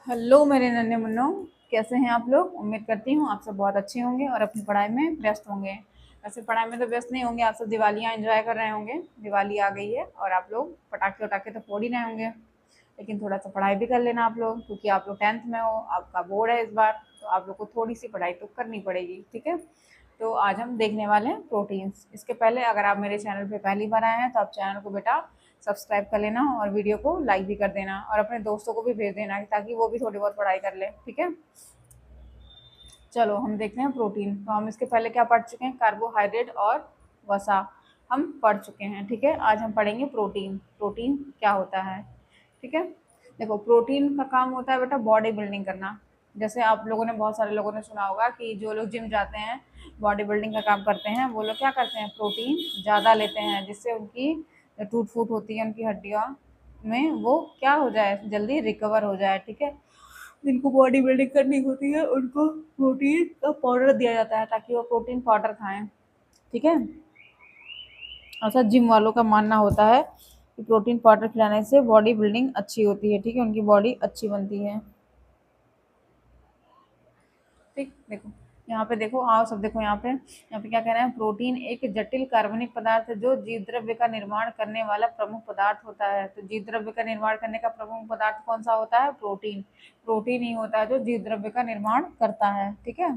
Hello मेरे नन्हे मुन्नों, कैसे हैं आप लोग। उम्मीद करती हूँ आप सब बहुत अच्छे होंगे और अपनी पढ़ाई में व्यस्त होंगे। वैसे पढ़ाई में तो व्यस्त नहीं होंगे, आप सब दिवालियाँ एंजॉय कर रहे होंगे। दिवाली आ गई है और आप लोग पटाखे वटाखे तो फोड़ ही रहे होंगे, लेकिन थोड़ा सा पढ़ाई भी कर लेना आप लोग, क्योंकि आप लोग 10th में हो, आपका बोर्ड है इस बार, तो आप लोग को थोड़ी सी पढ़ाई तो करनी पड़ेगी, ठीक है। तो आज हम देखने वाले हैं प्रोटीन्स। इसके पहले अगर आप मेरे चैनल पे पहली बार आए हैं तो आप चैनल को बेटा सब्सक्राइब कर लेना और वीडियो को लाइक भी कर देना और अपने दोस्तों को भी भेज देना ताकि वो भी थोड़ी बहुत पढ़ाई कर ले, ठीक है। चलो हम देखते हैं प्रोटीन। तो हम इसके पहले क्या पढ़ चुके हैं, कार्बोहाइड्रेट और वसा हम पढ़ चुके हैं, ठीक है। आज हम पढ़ेंगे प्रोटीन। प्रोटीन क्या होता है, ठीक है। देखो, प्रोटीन का काम होता है बेटा बॉडी बिल्डिंग करना। जैसे आप लोगों ने, बहुत सारे लोगों ने सुना होगा कि जो लोग जिम जाते हैं, बॉडी बिल्डिंग का काम करते हैं, वो लोग क्या करते हैं, प्रोटीन ज़्यादा लेते हैं, जिससे उनकी टूट फूट होती है उनकी हड्डियों में, वो क्या हो जाए, जल्दी रिकवर हो जाए, ठीक है। जिनको बॉडी बिल्डिंग करनी होती है उनको प्रोटीन का पाउडर दिया जाता है ताकि वो प्रोटीन पाउडर खाएं, ठीक है। ऐसा जिम वालों का मानना होता है कि प्रोटीन पाउडर खिलाने से बॉडी बिल्डिंग अच्छी होती है, ठीक है, उनकी बॉडी अच्छी बनती है। ठीक, देखो यहाँ पे, देखो आओ सब देखो यहाँ पे क्या कह रहे हैं, प्रोटीन एक जटिल कार्बनिक पदार्थ है जो जीव द्रव्य का निर्माण करने वाला प्रमुख पदार्थ होता है। तो जीव द्रव्य का निर्माण करने का प्रमुख पदार्थ कौन सा होता है, प्रोटीन। प्रोटीन ही होता है जो जीव द्रव्य का निर्माण करता है, ठीक है।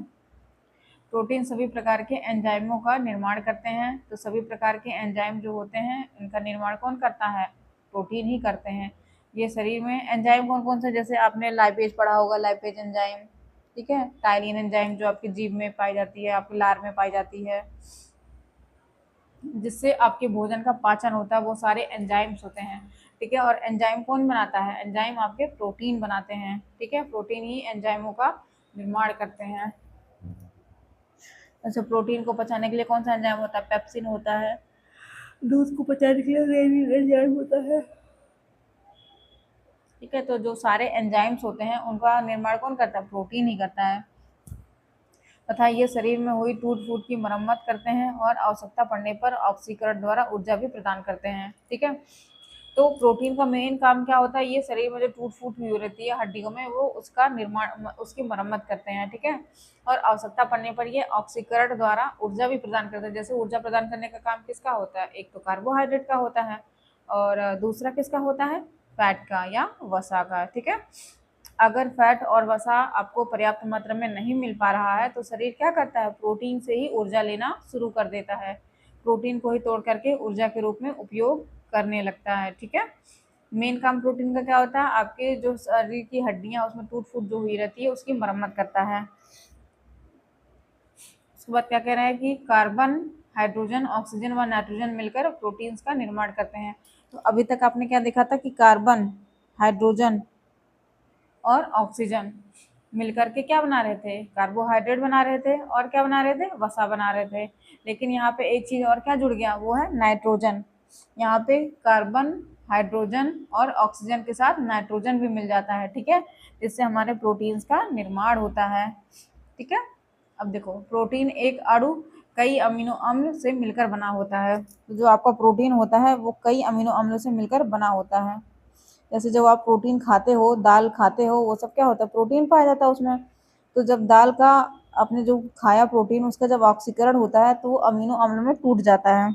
प्रोटीन सभी प्रकार के एंजाइमों का निर्माण करते हैं। तो सभी प्रकार के एंजाइम जो होते हैं इनका निर्माण कौन करता है, प्रोटीन ही करते हैं। ये शरीर में एंजाइम कौन कौन से, जैसे आपने लाइपेज पढ़ा होगा, लाइपेज एंजाइम, ठीक है। टायलिन एंजाइम जो आपकी जीभ में पाई जाती है, आपके लार में पाई जाती है, जिससे आपके भोजन का पाचन होता है, वो सारे एंजाइम्स होते हैं, ठीक है। और एंजाइम कौन बनाता है, एंजाइम आपके प्रोटीन बनाते हैं, ठीक है। प्रोटीन ही एंजाइमों का निर्माण करते हैं। अच्छा, प्रोटीन को पचाने के लिए कौन सा एंजाइम होता है, पेप्सिन होता है। दूध को पचाने के लिए रेनिन एंजाइम होता है, ठीक है। तो जो सारे एंजाइम्स होते हैं उनका निर्माण कौन करता है, प्रोटीन ही करता है। तथा ये शरीर में हुई टूट फूट की मरम्मत करते हैं और आवश्यकता पड़ने पर ऑक्सीकरण द्वारा ऊर्जा भी प्रदान करते हैं, ठीक है। तो प्रोटीन का मेन काम क्या होता है, ये शरीर में जो टूट फूट हुई रहती है हड्डियों में, वो उसका निर्माण, उसकी मरम्मत करते हैं, ठीक है। और आवश्यकता पड़ने पर ये ऑक्सीकरण द्वारा ऊर्जा भी प्रदान करते हैं। जैसे ऊर्जा प्रदान करने का काम किसका होता है, एक तो कार्बोहाइड्रेट का होता है और दूसरा किसका होता है, फैट का या वसा का, ठीक है। अगर फैट और वसा आपको पर्याप्त मात्रा में नहीं मिल पा रहा है तो शरीर क्या करता है, प्रोटीन से ही ऊर्जा लेना शुरू कर देता है। प्रोटीन को ही तोड़ करके ऊर्जा के रूप में उपयोग करने लगता है, ठीक है। मेन काम प्रोटीन का क्या होता है, आपके जो शरीर की हड्डियां उसमें टूट फूट जो हुई रहती है उसकी मरम्मत करता है। उसके बाद क्या कह रहे हैं कि कार्बन, हाइड्रोजन, ऑक्सीजन व नाइट्रोजन मिलकर प्रोटीन्स का निर्माण करते हैं। तो अभी तक आपने क्या देखा था कि कार्बन, हाइड्रोजन और ऑक्सीजन मिलकर के क्या बना रहे थे, कार्बोहाइड्रेट बना रहे थे और क्या बना रहे थे, वसा बना रहे थे। लेकिन यहाँ पे एक चीज और क्या जुड़ गया, वो है नाइट्रोजन। यहाँ पे कार्बन, हाइड्रोजन और ऑक्सीजन के साथ नाइट्रोजन भी मिल जाता है, ठीक है, जिससे हमारे प्रोटीन्स का निर्माण होता है, ठीक है। अब देखो, प्रोटीन एक अणु कई अमीनो अम्ल से मिलकर बना होता है। तो जो आपका प्रोटीन होता है वो कई अमीनो अम्लों से मिलकर बना होता है। जैसे जब आप प्रोटीन खाते हो, दाल खाते हो, वो सब क्या होता है, प्रोटीन पाया जाता है उसमें। तो जब दाल का आपने जो खाया प्रोटीन, उसका जब ऑक्सीकरण होता है तो वो अमीनो अम्ल में टूट जाता है।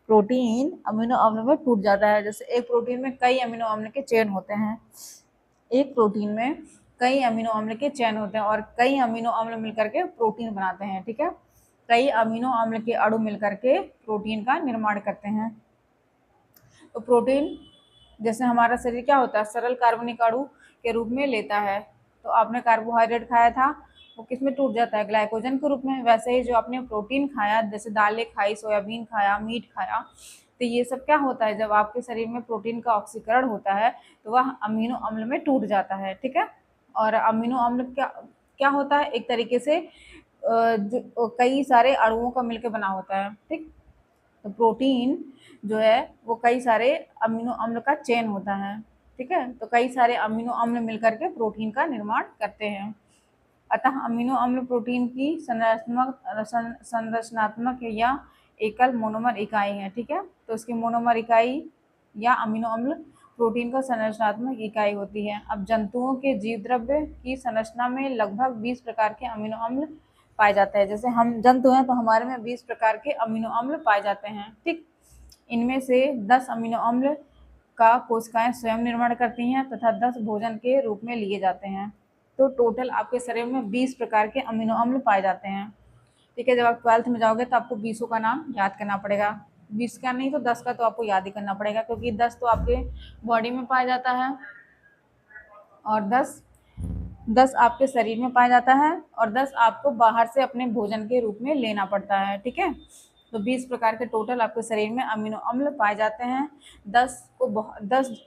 प्रोटीन अमीनो अम्ल में टूट जाता है। जैसे एक प्रोटीन में कई अमीनो अम्ल के चेन होते हैं, एक प्रोटीन में कई अमीनो अम्ल के चेन होते हैं और कई अमीनो अम्ल मिलकर के प्रोटीन बनाते हैं, ठीक है। कई अमीनो अम्ल के अणु मिलकर के प्रोटीन का निर्माण करते हैं। तो प्रोटीन, जैसे हमारा शरीर क्या होता है, सरल कार्बनिक अणु के रूप में लेता है। तो आपने कार्बोहाइड्रेट खाया था, वो किस में टूट जाता है, ग्लाइकोजन के रूप में। वैसे ही जो आपने प्रोटीन खाया, जैसे दालें खाई, सोयाबीन खाया, मीट खाया, तो ये सब क्या होता है, जब आपके शरीर में प्रोटीन का ऑक्सीकरण होता है तो वह अमीनो अम्ल में टूट जाता है, ठीक है। और अमीनो अम्ल क्या क्या होता है, एक तरीके से जो कई सारे अणुओं का मिलकर बना होता है, ठीक। तो प्रोटीन जो है वो कई सारे अमीनो अम्ल का चेन होता है, ठीक है। तो कई सारे अमीनो अम्ल मिलकर के प्रोटीन का निर्माण करते हैं। अतः अमीनो अम्ल प्रोटीन की संरचनात्मक या एकल मोनोमर इकाई है, ठीक है। तो इसकी मोनोमर इकाई या अमीनो अम्ल प्रोटीन का संरचनात्मक इकाई होती है। अब जंतुओं के जीव द्रव्य की संरचना में लगभग 20 प्रकार के अमीनो अम्ल पाए जाते हैं। जैसे हम जंतु हैं तो हमारे में 20 प्रकार के अमीनो अम्ल पाए जाते हैं। ठीक, इनमें से 10 अमीनो अम्ल का कोशिकाएं स्वयं निर्माण करती हैं तथा 10 भोजन के रूप में लिए जाते हैं। तो टोटल आपके शरीर में 20 प्रकार के अमीनो अम्ल पाए जाते हैं। ठीक है, जब आप 12th में जाओगे तो आपको 20 का नाम याद करना पड़ेगा। 20 का नहीं तो 10 का तो आपको याद ही करना पड़ेगा, क्योंकि 10 तो आपके बॉडी में पाया जाता है और 10 आपके शरीर में पाया जाता है और 10 आपको बाहर से अपने भोजन के रूप में लेना पड़ता है। ठीक है, तो 20 प्रकार के टोटल आपके शरीर में अमीनो अम्ल पाए जाते हैं। 10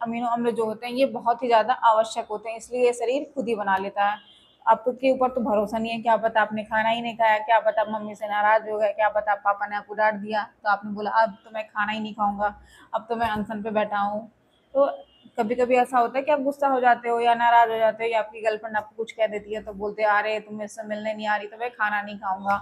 अमीनो अम्ल जो होते हैं ये बहुत ही ज़्यादा आवश्यक होते हैं, इसलिए ये शरीर खुद ही बना लेता है। आपके ऊपर तो भरोसा नहीं है, क्या पता आपने खाना ही नहीं खाया, क्या पता मम्मी से नाराज हो गए, क्या पता पापा ने आपको डांट दिया तो आपने बोला अब तो मैं खाना ही नहीं खाऊंगा, अब तो मैं अनशन पे बैठा हूँ। तो कभी कभी ऐसा होता है कि आप गुस्सा हो जाते हो या नाराज हो जाते हो या आपकी गर्लफ्रेंड आपको कुछ कह देती है तो बोलते आ रहे तुम मुझसे मिलने नहीं आ रही तो मैं खाना नहीं खाऊंगा,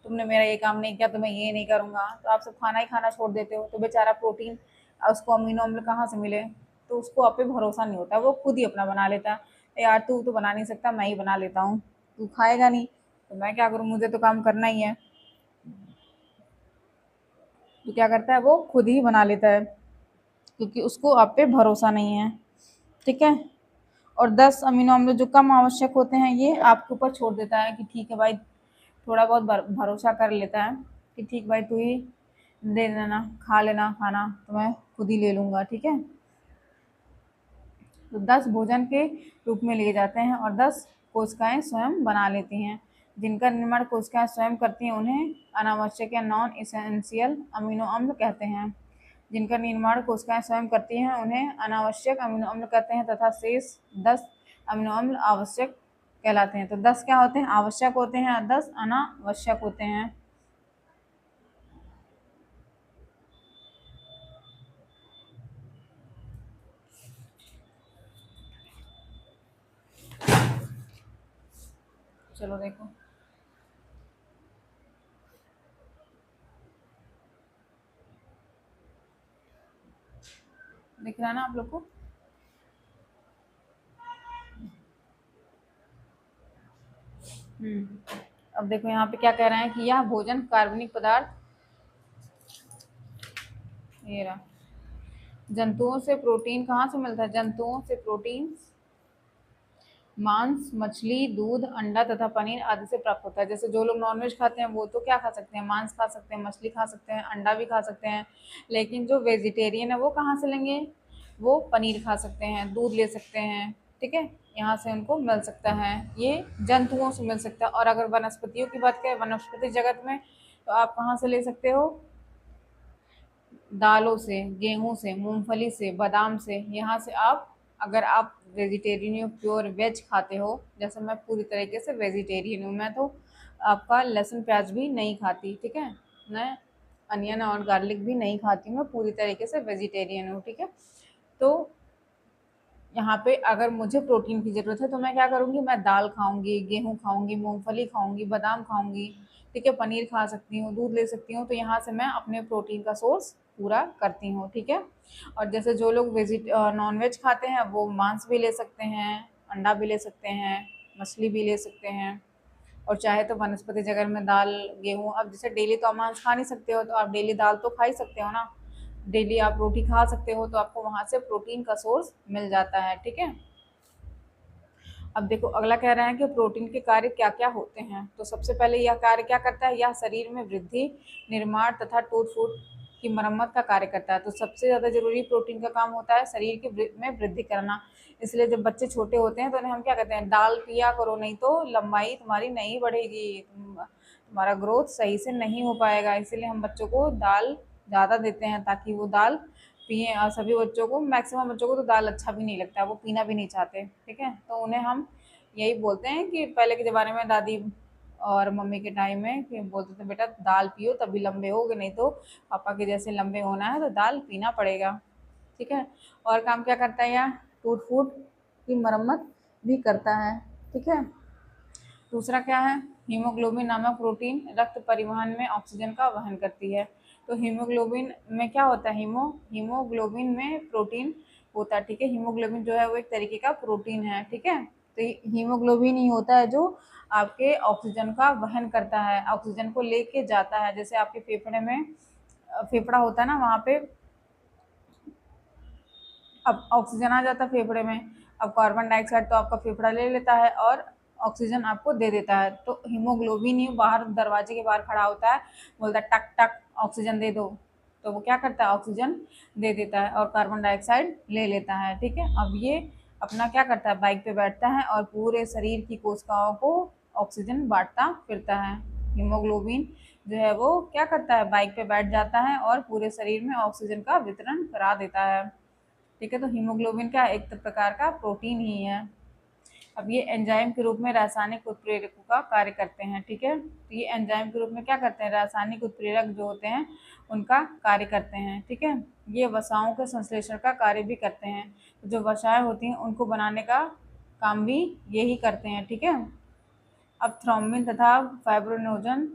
तुमने मेरा ये काम नहीं किया तो मैं ये नहीं करूंगा, तो आप सब खाना ही खाना छोड़ देते हो। तो बेचारा प्रोटीन उसको अमीनो अम्ल कहाँ से मिले, तो उसको आप पे भरोसा नहीं होता, वो खुद ही अपना बना लेता है। यार तू तो बना नहीं सकता, मैं ही बना लेता हूँ, तू खाएगा नहीं तो मैं क्या करूँ, मुझे तो काम करना ही है। तो क्या करता है, वो खुद ही बना लेता है क्योंकि उसको आप पे भरोसा नहीं है। ठीक है, और 10 अमीनो अम्ल जो कम आवश्यक होते हैं ये आपके ऊपर छोड़ देता है कि ठीक है भाई, थोड़ा बहुत भरोसा कर लेता है कि ठीक भाई तू ही दे देना, खा लेना खाना तो मैं खुद ही ले लूँगा। ठीक है, तो 10 भोजन के रूप में लिए जाते हैं और 10 कोशिकाएं स्वयं बना लेती हैं। जिनका निर्माण कोशिकाएं स्वयं करती हैं उन्हें अनावश्यक या नॉन इसेंशियल अमीनो अम्ल कहते हैं। जिनका निर्माण कोशिकाएं स्वयं करती हैं उन्हें अनावश्यक अमीनो अम्ल कहते हैं तथा शेष 10 अमीनो अम्ल आवश्यक कहलाते हैं। तो 10 क्या होते हैं, आवश्यक होते हैं और 10 अनावश्यक होते हैं। चलो देखो, दिख रहा है ना आप लोग को। अब देखो यहाँ पे क्या कह रहे हैं कि यह भोजन कार्बनिक पदार्थ, ये रहा, जंतुओं से प्रोटीन कहाँ से मिलता है, जंतुओं से प्रोटीन मांस, मछली, दूध, अंडा तथा पनीर आदि से प्राप्त होता है। जैसे जो लोग नॉनवेज खाते हैं वो तो क्या खा सकते हैं, मांस खा सकते हैं, मछली खा सकते हैं, अंडा भी खा सकते हैं। लेकिन जो वेजिटेरियन है वो कहाँ से लेंगे, वो पनीर खा सकते हैं, दूध ले सकते हैं। ठीक है, यहाँ से उनको मिल सकता है, ये जंतुओं से मिल सकता है। और अगर वनस्पतियों की बात करें, वनस्पति जगत में तो आप कहाँ से ले सकते हो, दालों से, गेहूं से, मूंगफली से, बादाम से। यहाँ से आप, अगर आप वेजिटेरियन हो, प्योर वेज खाते हो, जैसे मैं पूरी तरीके से वेजिटेरियन हूँ, मैं तो आपका लहसुन प्याज भी नहीं खाती। ठीक है, मैं अनियन और गार्लिक भी नहीं खाती, मैं पूरी तरीके से वेजिटेरियन हूँ। ठीक है, तो यहाँ पे अगर मुझे प्रोटीन की ज़रूरत है तो मैं क्या करूँगी, मैं दाल खाऊंगी, गेहूँ खाऊंगी, मूंगफली खाऊंगी, बादाम खाऊंगी। ठीक है, पनीर खा सकती हूँ, दूध ले सकती हूँ, तो यहाँ से मैं अपने प्रोटीन का सोर्स पूरा करती हूँ। ठीक है, और जैसे जो लोग नॉन वेज खाते हैं वो मांस भी ले सकते हैं, अंडा भी ले सकते हैं, मछली भी ले सकते हैं, और चाहे तो वनस्पति जगत में दाल, गेहूँ। अब जैसे डेली तो आप मांस खा नहीं सकते हो तो आप डेली दाल तो खा ही सकते हो ना, डेली आप रोटी खा सकते हो, तो आपको वहाँ से प्रोटीन का सोर्स मिल जाता है। ठीक है, अब देखो अगला कह रहा है कि प्रोटीन के कार्य क्या क्या होते हैं। तो सबसे पहले यह कार्य क्या करता है, यह शरीर में वृद्धि, निर्माण तथा टूट फूट की मरम्मत का कार्य करता है। तो सबसे ज़्यादा जरूरी प्रोटीन का काम होता है शरीर की में वृद्धि करना। इसलिए जब बच्चे छोटे होते हैं तो उन्हें हम क्या कहते हैं, दाल पिया करो, नहीं तो लंबाई तुम्हारी नहीं बढ़ेगी, तुम्हारा ग्रोथ सही से नहीं हो पाएगा। इसीलिए हम बच्चों को दाल ज़्यादा देते हैं ताकि वो दाल पिए। और सभी बच्चों को, मैक्सिमम बच्चों को तो दाल अच्छा भी नहीं लगता, वो पीना भी नहीं चाहते। ठीक है, तो उन्हें हम यही बोलते हैं कि पहले के ज़माने में दादी और मम्मी के टाइम में कि बोलते थे बेटा दाल पियो तभी लंबे होगे, नहीं तो पापा के जैसे लंबे होना है तो दाल पीना पड़ेगा। ठीक है, और काम क्या करता है, यह टूट फूट की मरम्मत भी करता है। ठीक है, दूसरा क्या है, हीमोग्लोबिन नामक प्रोटीन रक्त परिवहन में ऑक्सीजन का वहन करती है। तो हीमोग्लोबिन में क्या होता है, हीमोग्लोबिन में प्रोटीन होता है, ठीक है। हीमोग्लोबिन जो है वो एक तरीके का प्रोटीन है, ठीक है। तो हीमोग्लोबिन ही होता है जो आपके ऑक्सीजन का वहन करता है, ऑक्सीजन को लेके जाता है। जैसे आपके फेफड़े में फेफड़ा होता है ना, वहाँ पे अब ऑक्सीजन आ जाता है फेफड़े में। अब कार्बन डाइऑक्साइड तो आपका फेफड़ा ले लेता है और ऑक्सीजन आपको दे देता है। तो हीमोग्लोबिन ही बाहर दरवाजे के बाहर खड़ा होता है, बोलता है टक टक ऑक्सीजन दे दो, तो वो क्या करता है, ऑक्सीजन दे देता है और कार्बन डाइऑक्साइड ले लेता है, ठीक है। अब ये अपना क्या करता है, बाइक पे बैठता है और पूरे शरीर की कोशिकाओं को ऑक्सीजन बांटता फिरता है। हीमोग्लोबिन जो है वो क्या करता है, बाइक पे बैठ जाता है और पूरे शरीर में ऑक्सीजन का वितरण करा देता है, ठीक है। तो हीमोग्लोबिन क्या एक प्रकार का प्रोटीन ही है। अब ये एंजाइम के रूप में रासायनिक उत्प्रेरकों का कार्य करते हैं, ठीक है। तो ये एंजाइम के रूप में क्या करते हैं, रासायनिक उत्प्रेरक जो होते हैं उनका कार्य करते हैं, ठीक है। ये वसाओं के संश्लेषण का कार्य भी करते हैं। तो जो वसाएं होती हैं उनको बनाने का काम भी यही करते हैं, ठीक है। अब थ्रोम्बिन तथा फाइब्रिनोजन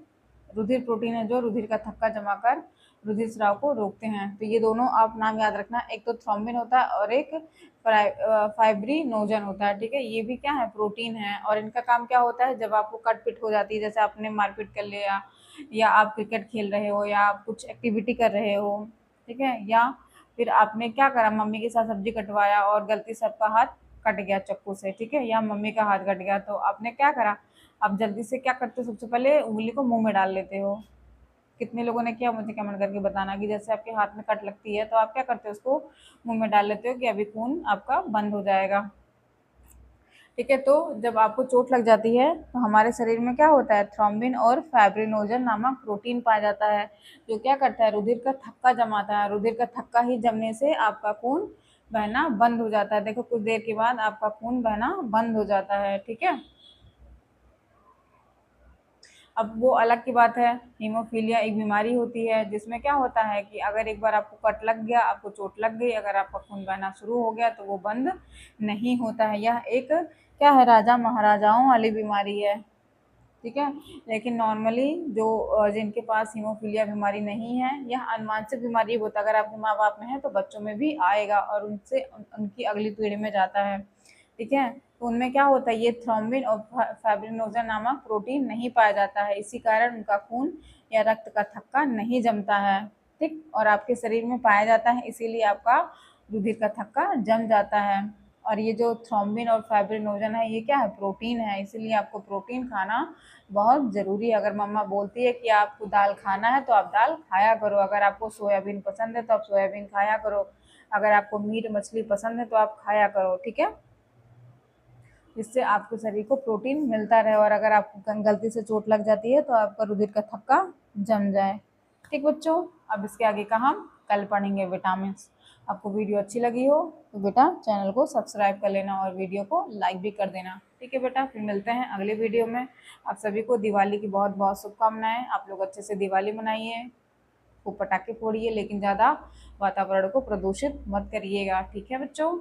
रुधिर प्रोटीन है जो रुधिर का थक्का जमा कर रुधिर स्राव को रोकते हैं। तो ये दोनों आप नाम याद रखना, एक तो थ्रोम्बिन होता है और एक फाइब्रिनोजन होता है, ठीक है। ये भी क्या है, प्रोटीन है। और इनका काम क्या होता है, जब आपको कट पिट हो जाती है, जैसे आपने मारपीट कर लिया या आप क्रिकेट खेल रहे हो या आप कुछ एक्टिविटी कर रहे हो, ठीक है, या फिर आपने क्या करा, मम्मी के साथ सब्जी कटवाया और गलती से आपका हाथ कट गया चाकू से, ठीक है, या मम्मी का हाथ कट गया, तो आपने क्या करा, आप जल्दी से क्या करते हो, सबसे पहले उंगली को मुंह में डाल लेते हो। कितने लोगों ने किया मुझे कमेंट करके बताना कि जैसे आपके हाथ में कट लगती है तो आप क्या करते हो, उसको मुंह में डाल लेते हो कि अभी खून आपका बंद हो जाएगा, ठीक है। तो जब आपको चोट लग जाती है तो हमारे शरीर में क्या होता है, थ्रोम्बिन और फाइब्रिनोजन नामक प्रोटीन पाया जाता है, जो क्या करता है, रुधिर का थक्का जमाता है। रुधिर का थक्का ही जमने से आपका खून बहना बंद हो जाता है। देखो कुछ देर के बाद आपका खून बहना बंद हो जाता है, ठीक है। अब वो अलग की बात है, हीमोफीलिया एक बीमारी होती है जिसमें क्या होता है कि अगर एक बार आपको कट लग गया, आपको चोट लग गई, अगर आपका खून बहना शुरू हो गया तो वो बंद नहीं होता है। यह एक क्या है, राजा महाराजाओं वाली बीमारी है, ठीक है। लेकिन नॉर्मली जो जिनके पास हीमोफीलिया बीमारी नहीं है, यह अनुवांशिक बीमारी होता है। अगर आपके माँ बाप में है तो बच्चों में भी आएगा और उनसे उनकी अगली पीढ़ी में जाता है, ठीक है। तो उनमें क्या होता है, ये थ्रोम्बिन और फाइब्रिनोजन नामक प्रोटीन नहीं पाया जाता है, इसी कारण उनका खून या रक्त का थक्का नहीं जमता है, ठीक। और आपके शरीर में पाया जाता है, इसीलिए आपका रुधिर का थक्का जम जाता है। और ये जो थ्रोम्बिन और फाइब्रिनोजन है ये क्या है, प्रोटीन है, इसीलिए आपको प्रोटीन खाना बहुत ज़रूरी है। अगर मम्मा बोलती है कि आपको दाल खाना है तो आप दाल खाया करो, अगर आपको सोयाबीन पसंद है तो आप सोयाबीन खाया करो, अगर आपको मीट मछली पसंद है तो आप खाया करो, ठीक है। जिससे आपके शरीर को प्रोटीन मिलता रहे और अगर आपको गलती से चोट लग जाती है तो आपका रुधिर का थक्का जम जाए, ठीक बच्चों। अब इसके आगे का हम कल पढ़ेंगे विटामिन। आपको वीडियो अच्छी लगी हो तो बेटा चैनल को सब्सक्राइब कर लेना और वीडियो को लाइक भी कर देना, ठीक है बेटा। फिर मिलते हैं अगले वीडियो में। आप सभी को दिवाली की बहुत बहुत शुभकामनाएं। आप लोग अच्छे से दिवाली मनाइए, खूब पटाखे फोड़िए, लेकिन ज़्यादा वातावरण को प्रदूषित मत करिएगा, ठीक है बच्चों।